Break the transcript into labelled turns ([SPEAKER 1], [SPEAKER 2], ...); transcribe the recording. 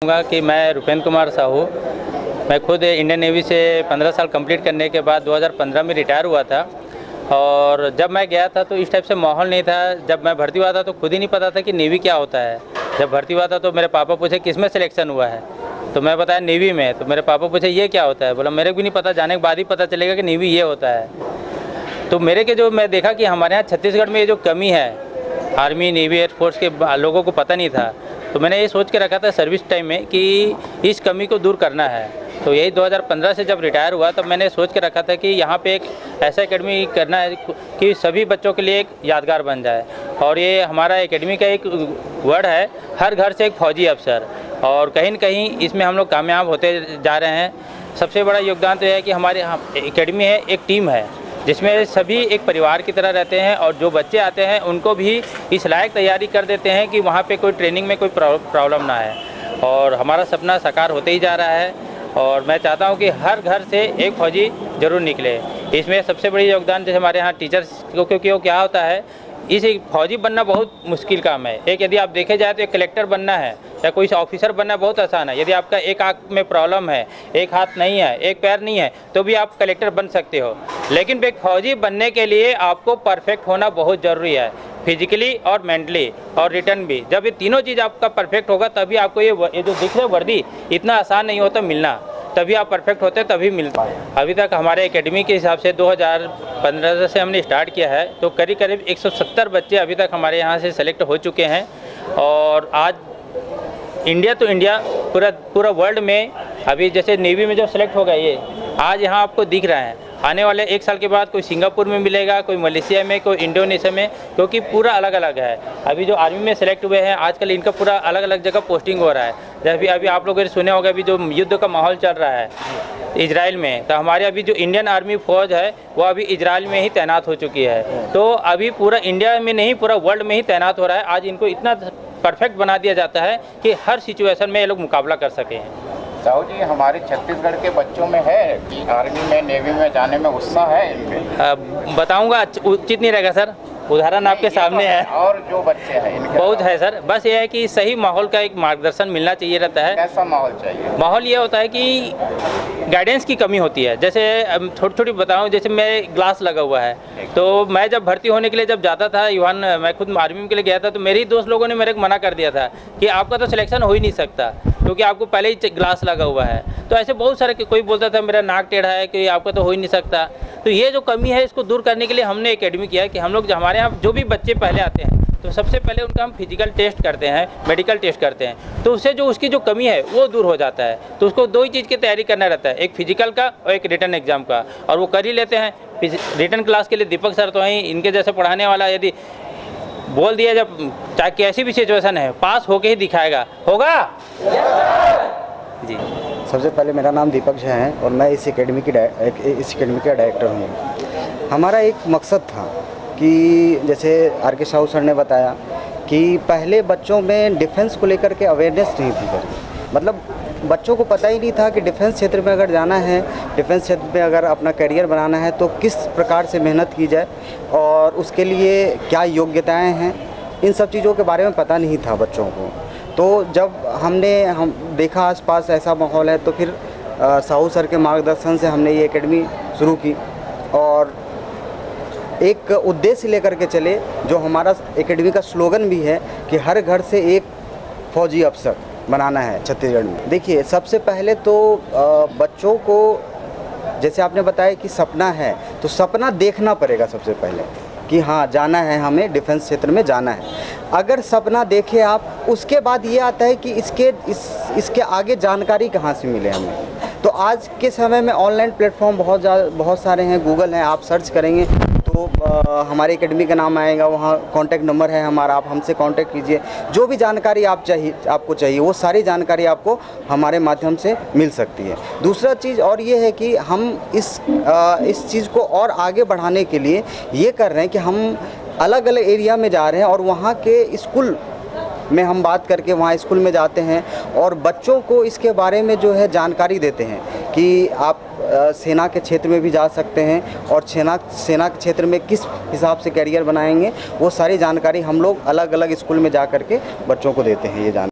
[SPEAKER 1] कहूँगा कि मैं रुपेंद्र कुमार साहू, मैं खुद इंडियन नेवी से 15 साल कंप्लीट करने के बाद 2015 में रिटायर हुआ था। और जब मैं गया था तो इस टाइप से माहौल नहीं था। जब मैं भर्ती हुआ था तो खुद ही नहीं पता था कि नेवी क्या होता है। जब भर्ती हुआ था तो मेरे पापा पूछे किस में सिलेक्शन हुआ है, तो मैं बताया नेवी में। तो मेरे पापा पूछे ये क्या होता है, बोला मेरे को भी नहीं पता, जाने के बाद ही पता चलेगा कि नेवी ये होता है। तो मेरे के जो मैं देखा कि हमारे यहाँ छत्तीसगढ़ में ये जो कमी है, आर्मी नेवी एयरफोर्स के लोगों को पता नहीं था। तो मैंने ये सोच के रखा था सर्विस टाइम में कि इस कमी को दूर करना है। तो यही 2015 से जब रिटायर हुआ तब मैंने सोच के रखा था कि यहाँ पे एक ऐसा एकेडमी करना है कि सभी बच्चों के लिए एक यादगार बन जाए। और ये हमारा एकेडमी का एक वर्ड है, हर घर से एक फौजी अफसर। और कहीं न कहीं इसमें हम लोग कामयाब होते जा रहे हैं। सबसे बड़ा योगदान तो यह है कि हमारे एकेडमी है, एक टीम है जिसमें सभी एक परिवार की तरह रहते हैं। और जो बच्चे आते हैं उनको भी इस लायक तैयारी कर देते हैं कि वहाँ पे कोई ट्रेनिंग में कोई प्रॉब्लम ना है। और हमारा सपना साकार होते ही जा रहा है। और मैं चाहता हूँ कि हर घर से एक फौजी ज़रूर निकले। इसमें सबसे बड़ी योगदान जैसे हमारे यहाँ टीचर्स को, क्योंकि वो क्या होता है, इस फौजी बनना बहुत मुश्किल काम है। एक यदि आप देखे जाए तो एक कलेक्टर बनना है या कोई ऑफिसर बनना बहुत आसान है। यदि आपका एक आँख में प्रॉब्लम है, एक हाथ नहीं है, एक पैर नहीं है, तो भी आप कलेक्टर बन सकते हो। लेकिन एक फौजी बनने के लिए आपको परफेक्ट होना बहुत ज़रूरी है, फिजिकली और मेंटली और रिटर्न भी। जब ये तीनों चीज़ आपका परफेक्ट होगा तभी आपको ये जो दिख रहे वर्दी इतना आसान नहीं होता मिलना, तभी आप परफेक्ट होते तभी मिलता है। अभी तक हमारे एकेडमी के हिसाब से 2015 से हमने स्टार्ट किया है तो करीब 170 बच्चे अभी तक हमारे यहाँ से सेलेक्ट हो चुके हैं। और आज इंडिया तो इंडिया पूरा वर्ल्ड में अभी जैसे नेवी में जो सेलेक्ट हो गए ये आज यहाँ आपको दिख रहा है। आने वाले 1 साल के बाद कोई सिंगापुर में मिलेगा, कोई मलेशिया में, कोई इंडोनेशिया में, क्योंकि पूरा अलग अलग है। अभी जो आर्मी में सेलेक्ट हुए हैं आजकल इनका पूरा अलग अलग जगह पोस्टिंग हो रहा है। जैसे अभी आप लोगों ने सुने होगा अभी जो युद्ध का माहौल चल रहा है इजराइल में, तो हमारे अभी जो इंडियन आर्मी फौज है वो अभी इजराइल में ही तैनात हो चुकी है। तो अभी पूरा इंडिया में नहीं पूरा वर्ल्ड में ही तैनात हो रहा है। आज इनको इतना परफेक्ट बना दिया जाता है कि हर सिचुएशन में ये लोग मुकाबला कर सकें।
[SPEAKER 2] साहू जी, हमारे छत्तीसगढ़ के बच्चों में है कि आर्मी में नेवी में जाने में उत्साह है इनके?
[SPEAKER 1] बताऊंगा, उचित नहीं रहेगा सर, उदाहरण आपके सामने है।
[SPEAKER 2] और जो बच्चे हैं इनके
[SPEAKER 1] बहुत है सर, बस ये है कि सही माहौल का एक मार्गदर्शन मिलना चाहिए रहता है।
[SPEAKER 2] कैसा माहौल चाहिए?
[SPEAKER 1] माहौल ये होता है कि गाइडेंस की कमी होती है। जैसे छोटी छोटी बताऊं, जैसे मेरे ग्लास लगा हुआ है, तो मैं जब भर्ती होने के लिए जब जाता था, इवन मैं खुद आर्मी के लिए गया था, तो मेरे ही दोस्त लोगों ने मेरे को मना कर दिया था कि आपका तो सिलेक्शन हो ही नहीं सकता क्योंकि आपको पहले ही ग्लास लगा हुआ है। तो ऐसे बहुत सारे, कोई बोलता था मेरा नाक टेढ़ा है कि आपका तो हो ही नहीं सकता। तो ये जो कमी है इसको दूर करने के लिए हमने एकेडमी किया कि हम लोग हमारे यहाँ जो भी बच्चे पहले आते हैं तो सबसे पहले उनका हम फिजिकल टेस्ट करते हैं, मेडिकल टेस्ट करते हैं। तो उससे जो उसकी जो कमी है वो दूर हो जाता है। तो उसको 2 ही चीज़ की तैयारी करना रहता है, एक फिजिकल का और एक रिटर्न एग्जाम का, और वो कर ही लेते हैं। रिटर्न क्लास के लिए दीपक सर तो हैं, इनके जैसे पढ़ाने वाला यदि बोल दिया जब चाहे कैसी भी सिचुएशन है पास होके ही दिखाएगा, होगा जी।
[SPEAKER 3] सबसे पहले मेरा नाम दीपक झा है और मैं इस एकेडमी का डायरेक्टर हूँ। हमारा एक मकसद था कि जैसे आर.के. साहू सर ने बताया कि पहले बच्चों में डिफेंस को लेकर के अवेयरनेस नहीं थी। मतलब बच्चों को पता ही नहीं था कि डिफेंस क्षेत्र में अगर जाना है, डिफेंस क्षेत्र में अगर अपना करियर बनाना है तो किस प्रकार से मेहनत की जाए और उसके लिए क्या योग्यताएं हैं, इन सब चीज़ों के बारे में पता नहीं था बच्चों को। तो जब हम देखा आसपास ऐसा माहौल है तो फिर साहू सर के मार्गदर्शन से हमने ये एकेडमी शुरू की और एक उद्देश्य लेकर के चले, जो हमारा एकेडमी का स्लोगन भी है कि हर घर से एक फौजी अफसर बनाना है छत्तीसगढ़ में। देखिए, सबसे पहले तो बच्चों को जैसे आपने बताया कि सपना है, तो सपना देखना पड़ेगा सबसे पहले कि हाँ जाना है, हमें डिफेंस क्षेत्र में जाना है। अगर सपना देखे आप, उसके बाद ये आता है कि इसके आगे जानकारी कहाँ से मिले हमें। तो आज के समय में ऑनलाइन प्लेटफॉर्म बहुत सारे हैं, गूगल है, आप सर्च करेंगे तो हमारे एकेडमी का नाम आएगा, वहाँ कॉन्टैक्ट नंबर है हमारा, आप हमसे कॉन्टैक्ट कीजिए। जो भी जानकारी आपको चाहिए वो सारी जानकारी आपको हमारे माध्यम से मिल सकती है। दूसरा चीज़ और ये है कि हम इस चीज़ को और आगे बढ़ाने के लिए ये कर रहे हैं कि हम अलग अलग एरिया में जा रहे हैं और वहाँ के स्कूल में हम बात करके वहाँ स्कूल में जाते हैं और बच्चों को इसके बारे में जो है जानकारी देते हैं कि आप सेना के क्षेत्र में भी जा सकते हैं और सेना के क्षेत्र में किस हिसाब से करियर बनाएंगे, वो सारी जानकारी हम लोग अलग अलग स्कूल में जा कर के बच्चों को देते हैं ये जानकारी।